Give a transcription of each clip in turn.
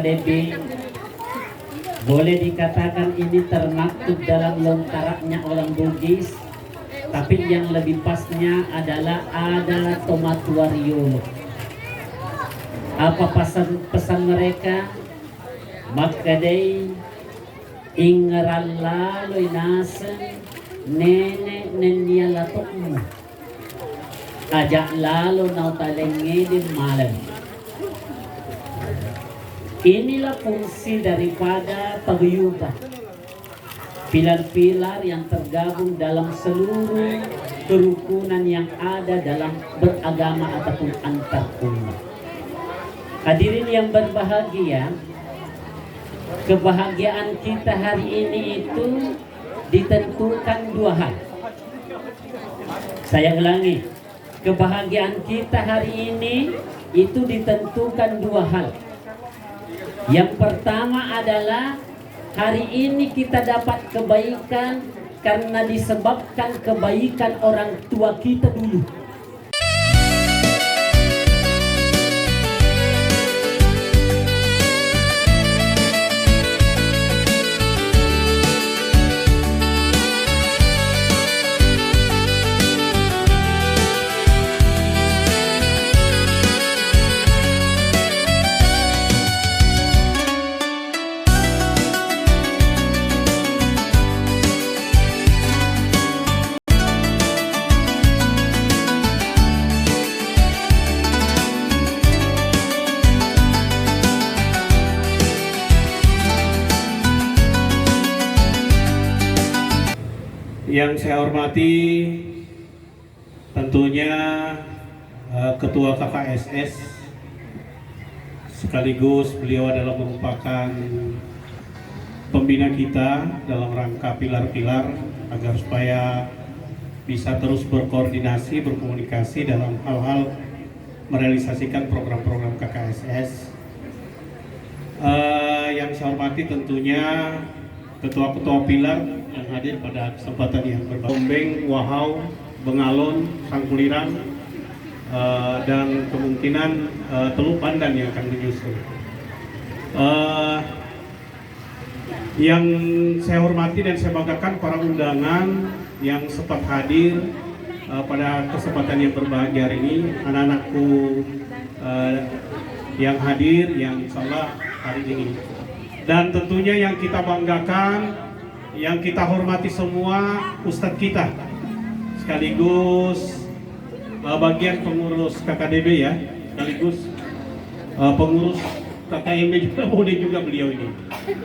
KKDB boleh dikatakan ini termaktub dalam lontarannya orang Bugis, tapi yang lebih pasnya adalah ada Tomatuario. Apa pesan mereka? Makadai ingaralaloy nasen nene nenya latokmu ajak lalo nau talenge di malam. Inilah fungsi daripada paguyuban, pilar-pilar yang tergabung dalam seluruh kerukunan yang ada dalam beragama ataupun antar umat. Hadirin yang berbahagia, kebahagiaan kita hari ini itu ditentukan dua hal. Saya ulangi, kebahagiaan kita hari ini itu ditentukan dua hal. Yang pertama adalah hari ini kita dapat kebaikan karena disebabkan kebaikan orang tua kita dulu. Yang saya hormati tentunya Ketua KKSS, sekaligus beliau adalah merupakan pembina kita dalam rangka pilar-pilar agar supaya bisa terus berkoordinasi, berkomunikasi dalam hal-hal merealisasikan program-program KKSS. Yang saya hormati tentunya ketua-ketua pilar yang hadir pada kesempatan yang berbahagia, Ombeng, Wahau, Bengalon, Sangkuliran, dan kemungkinan Teluk Pandan yang akan menyusul. Yang saya hormati dan saya banggakan para undangan yang sempat hadir pada kesempatan yang berbahagia hari ini, anak-anakku yang hadir, yang insya Allah hari ini. Dan tentunya yang kita banggakan, yang kita hormati semua Ustadz kita, sekaligus bagian pengurus KKDB ya, sekaligus pengurus KKMB juga boleh juga beliau ini.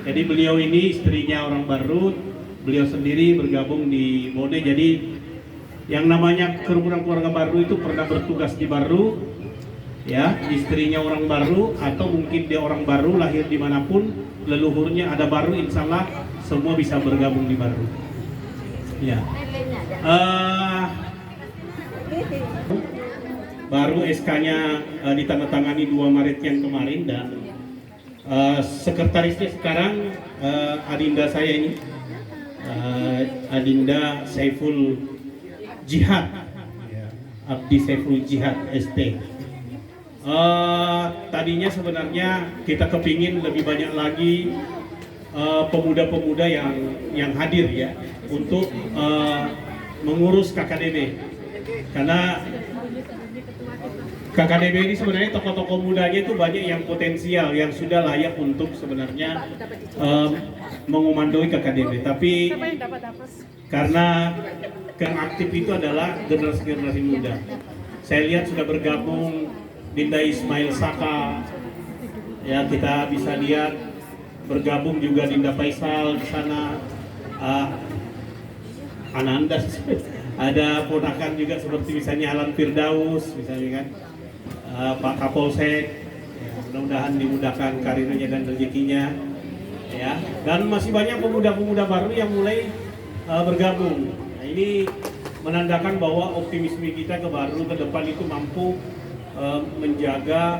Jadi beliau ini istrinya orang Barut, beliau sendiri bergabung di Bone. Jadi yang namanya kerumunan keluarga Baru itu pernah bertugas di Baru, ya, istrinya orang Baru atau mungkin dia orang Baru lahir dimanapun, leluhurnya ada Baru, insya Allah semua bisa bergabung di Baru. Ya. Baru SK-nya ditandatangani 2 Maret yang kemarin dan sekretarisnya sekarang adinda saya ini, Adinda Saiful Jihad, Abdi Saiful Jihad ST. Tadinya sebenarnya kita kepingin lebih banyak lagi pemuda-pemuda yang hadir ya untuk mengurus KKDB, karena KKDB ini sebenarnya tokoh-tokoh mudanya itu banyak yang potensial, yang sudah layak untuk sebenarnya mengomandoi KKDB. Tapi karena yang aktif itu adalah generasi-generasi muda. Saya lihat sudah bergabung Dinda Ismail Saka, ya, kita bisa lihat bergabung juga Dinda Faisal di sana, Ananda, ada ponakan juga seperti misalnya Alan Firdaus, misalnya kan, Pak Kapolsek, ya, mudah-mudahan dimudahkan karirnya dan rezekinya, ya, dan masih banyak pemuda-pemuda baru yang mulai bergabung. Nah, ini menandakan bahwa optimisme kita ke Baru ke depan itu mampu menjaga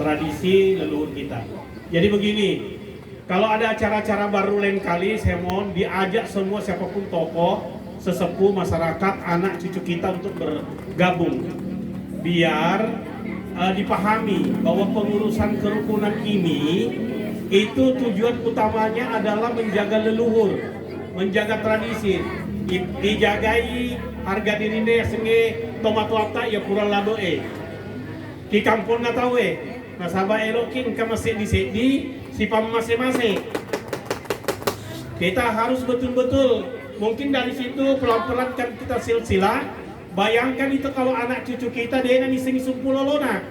tradisi leluhur kita. Jadi begini, kalau ada acara-acara baru lain kali, saya mohon diajak semua siapapun tokoh, sesepuh, masyarakat, anak cucu kita untuk bergabung. Biar dipahami bahwa pengurusan kerukunan ini itu tujuan utamanya adalah menjaga leluhur, menjaga tradisi, dijagai harga diri ne senge tomat wata ya kurang labo di kampung na tahu nasabah elokin ka masih di sipam masing-masing. Kita harus betul-betul, mungkin dari situ pelan-pelan kan kita silsilah. Bayangkan itu kalau anak cucu kita dia nani sing pulolona,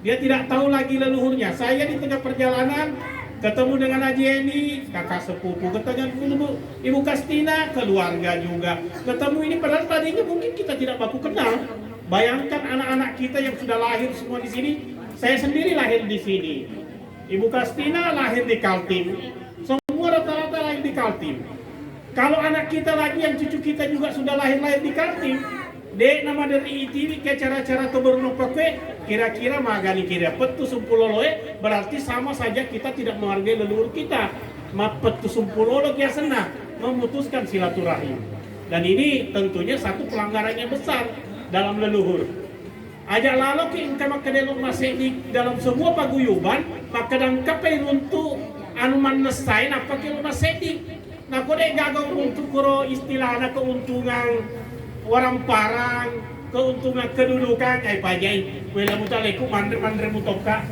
dia tidak tahu lagi leluhurnya. Saya di tengah perjalanan ketemu dengan Haji Eni, kakak sepupu, ketemu Ibu Kastina, keluarga juga. Ketemu ini padahal tadinya mungkin kita tidak baku kenal. Bayangkan anak-anak kita yang sudah lahir semua di sini. Saya sendiri lahir di sini. Ibu Kastina lahir di Kaltim. Semua rata-rata lahir di Kaltim. Kalau anak kita lagi yang cucu kita juga sudah lahir di Kaltim, dek nama dari itu ke cara-cara toberno pakai kira-kira magani kira petu sumpuloloe berarti sama saja kita tidak menghargai leluhur kita. Petu sumpulolo kia senang memutuskan silaturahim. Dan ini tentunya satu pelanggaran yang besar dalam leluhur. Ajak lalu ke ingkama kedelok masih di dalam semua paguyuban maka dan kapai untuk anuman nesain apa ke masih di. Nah kode gagal untuk kuro istilahnya keuntungan orang parang, keuntungan kedudukan, pajai, wela mutaleku mandre mutoka.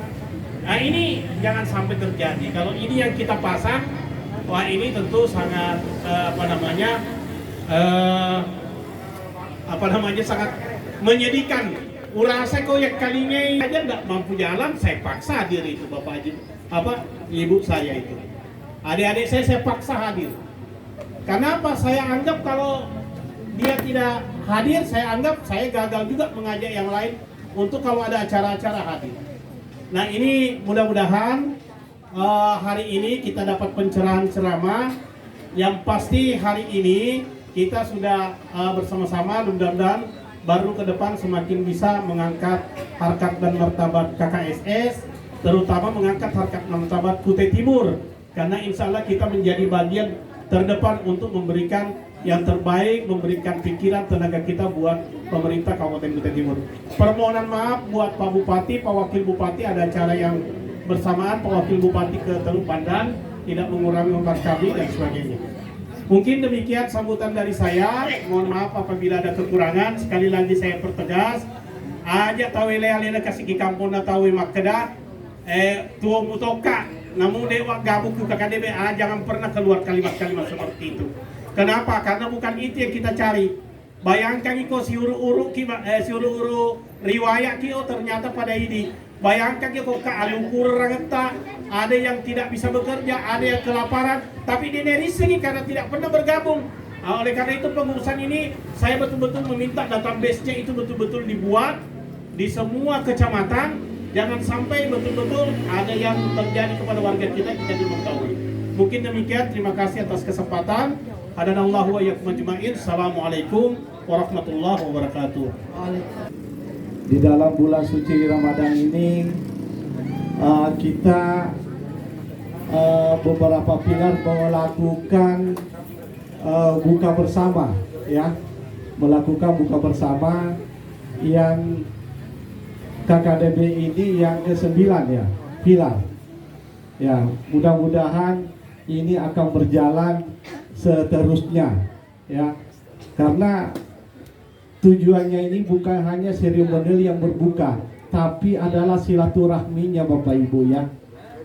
Nah ini jangan sampai terjadi. Kalau ini yang kita pasang, wah ini tentu sangat sangat menyedihkan. Urasa kau yang kalinya aja nggak mampu jalan, saya paksa hadir itu bapak haji, ibu saya itu, adik-adik saya paksa hadir. Kenapa? Saya anggap kalau dia tidak hadir, saya anggap saya gagal juga mengajak yang lain untuk kalau ada acara-acara hadir. Nah ini mudah-mudahan hari ini kita dapat pencerahan ceramah. Yang pasti hari ini kita sudah bersama-sama mudah-mudahan baru ke depan semakin bisa mengangkat harkat dan martabat KKSS, terutama mengangkat harkat dan martabat Kutai Timur. Karena insya Allah kita menjadi bagian terdepan untuk memberikan yang terbaik, memberikan pikiran tenaga kita buat pemerintah Kabupaten Kutai Timur. Permohonan maaf buat Pak Bupati, Pak Wakil Bupati, ada acara yang bersamaan Pak Wakil Bupati ke Teluk Pandan, tidak mengurangi ongkos kami dan sebagainya. Mungkin demikian sambutan dari saya. Mohon maaf apabila ada kekurangan. Sekali lagi saya pertegas, aja tahu lea kasih ke kampung na tahu makeda tua mutoka. Namun dewa gabuk ke KDB, jangan pernah keluar kalimat-kalimat seperti itu. Kenapa? Karena bukan itu yang kita cari. Bayangkan iko si uru-uru riwayat kio ternyata pada ini. Bayangkan iko ka alukur rangeta, ada yang tidak bisa bekerja, ada yang kelaparan, tapi dinerisegi karena tidak pernah bergabung. Oleh karena itu pengurusan ini saya betul-betul meminta database-nya itu betul-betul dibuat di semua kecamatan. Jangan sampai betul-betul ada yang terjadi kepada warga kita tidak mengetahui. Mungkin demikian, terima kasih atas kesempatan. Hadanallahu wa iyyakum ajma'in. Assalamualaikum warahmatullahi wabarakatuh. Di dalam bulan suci Ramadan ini kita beberapa pilar melakukan buka bersama, ya, melakukan buka bersama yang KKDB ini yang ke-9 ya, pilar. Ya, mudah-mudahan ini akan berjalan seterusnya, ya, karena tujuannya ini bukan hanya seremonial yang berbuka, tapi adalah silaturahminya Bapak Ibu, ya,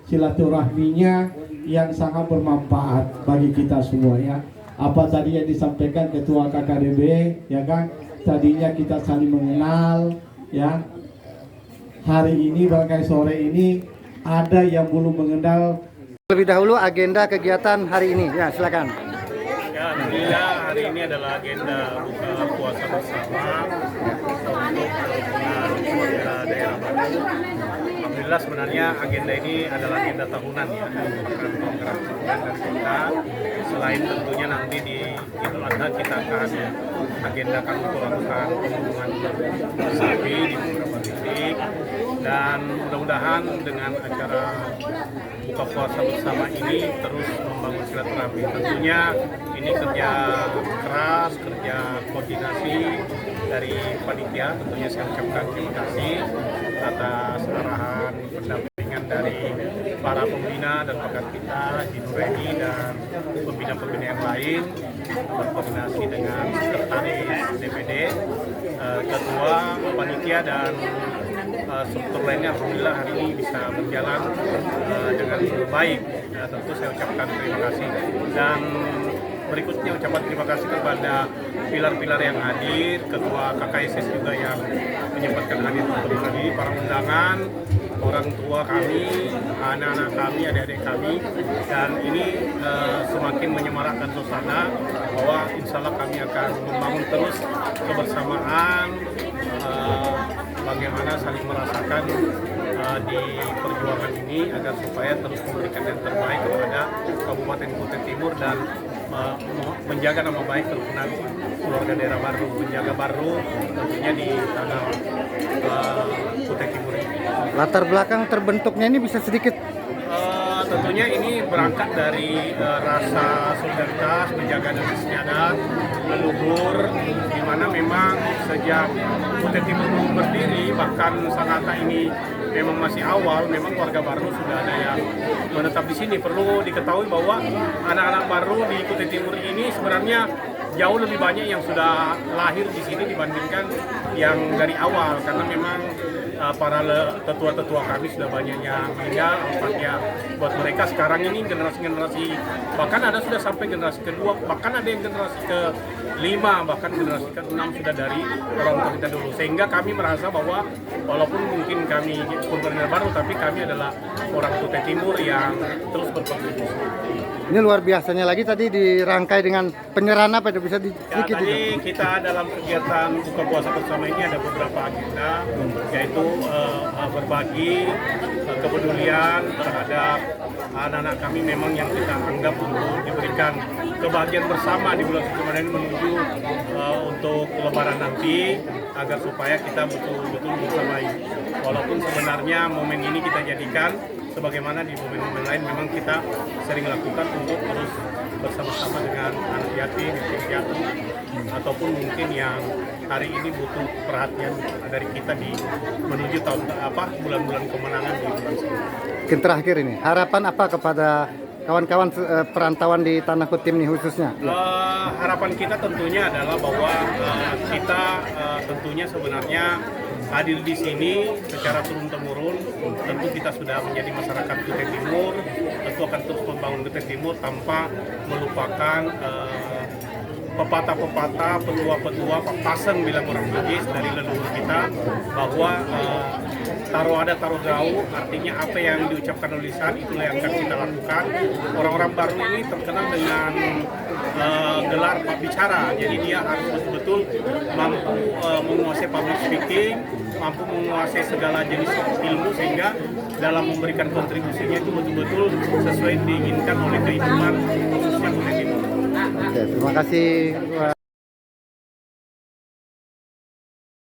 silaturahminya yang sangat bermanfaat bagi kita semua, ya. Apa tadi yang disampaikan Ketua KKDB, ya kan, tadinya kita saling mengenal, ya. Hari ini barangkali sore ini ada yang belum mengenal. Lebih dahulu agenda kegiatan hari ini, ya silakan. Ya, alhamdulillah hari ini adalah agenda buka puasa bersama untuk daerah Bandung. Alhamdulillah sebenarnya agenda ini adalah agenda tahunan ya, merupakan program tahunan dari kita. Selain tentunya nanti di Idul Adha kita akan agendakan untuk melakukan pengumuman sapi di beberapa titik, dan mudah-mudahan dengan acara buka puasa bersama ini terus membangun silaturahmi. Tentunya ini kerja keras, kerja koordinasi dari panitia tentunya saya ucapkan terima kasih atas arahan pendampingan dari para pembina dan pakar kita, Ibu Reni dan pembina-pembina yang lain, berkoordinasi dengan sekretaris DPD, ketua panitia dan struktur lainnya. Alhamdulillah hari ini bisa berjalan dengan baik. Tentu saya ucapkan terima kasih dan berikutnya ucapan terima kasih kepada pilar-pilar yang hadir, ketua KKSS juga yang menyempatkan hadir untuk hadir, para undangan, orang tua kami, anak-anak kami, adik-adik kami, dan ini semakin menyemarakkan suasana bahwa insya Allah kami akan membangun terus kebersamaan, bagaimana saling merasakan di perjuangan ini agar supaya terus memberikan yang terbaik kepada Kabupaten Kutai Timur dan menjaga nama baik kerukunan keluarga daerah baru, menjaga baru tentunya di tanah Kutai Timur ini. Latar belakang terbentuknya ini bisa sedikit Tentunya ini berangkat dari rasa solidaritas, menjaga dan istiadat leluhur, di mana memang sejak Kutai Timur berdiri, bahkan Sangatta ini memang masih awal, memang warga baru sudah ada yang menetap di sini. Perlu diketahui bahwa anak-anak baru di Kutai Timur ini sebenarnya jauh lebih banyak yang sudah lahir di sini dibandingkan yang dari awal, karena memang para tetua-tetua kami sudah banyak yang meninggal. Alfatnya buat mereka sekarang ini generasi-generasi, bahkan ada sudah sampai generasi kedua, bahkan ada yang generasi ke-5, bahkan generasi ke-6 sudah dari orang tua kita dulu. Sehingga kami merasa bahwa walaupun mungkin kami pemerintahan baru, tapi kami adalah orang Kutai Timur yang terus berkontribusi. ini luar biasanya lagi tadi dirangkai dengan penyerahan apa itu bisa Ya, sedikit tadi kita dalam kegiatan buka puasa bersama ini ada beberapa agenda, yaitu berbagi kepedulian terhadap anak-anak kami memang yang kita anggap untuk diberikan kebahagiaan bersama di bulan suci Ramadan menuju untuk Lebaran nanti, agar supaya kita betul-betul bersamai. Walaupun sebenarnya momen ini kita jadikan sebagaimana di momen-momen lain memang kita sering lakukan untuk terus bersama-sama dengan anak yatim, yatim piatu, ataupun mungkin yang hari ini butuh perhatian dari kita di menuju tahun bulan-bulan kemenangan di bulan ini. Mungkin terakhir ini, harapan apa kepada kawan-kawan perantauan di Tanah Kutim ini khususnya? Harapan kita tentunya adalah bahwa kita tentunya sebenarnya hadir di sini secara turun-temurun. Tentu kita sudah menjadi masyarakat Kutai Timur, tentu akan terus membangun Kutai Timur tanpa melupakan pepatah-pepatah, petua-petua, papasan bilang orang Bugis dari leluhur kita, bahwa taruh ada taruh jauh, artinya apa yang diucapkan oleh lisan itulah yang akan kita lakukan. Orang-orang baru ini terkenal dengan gelar Pak Bicara, jadi dia harus betul-betul mampu menguasai public speaking, mampu menguasai segala jenis ilmu, sehingga dalam memberikan kontribusinya itu betul-betul sesuai diinginkan oleh kehidupan khususnya Kutai Timur. Oke, terima kasih.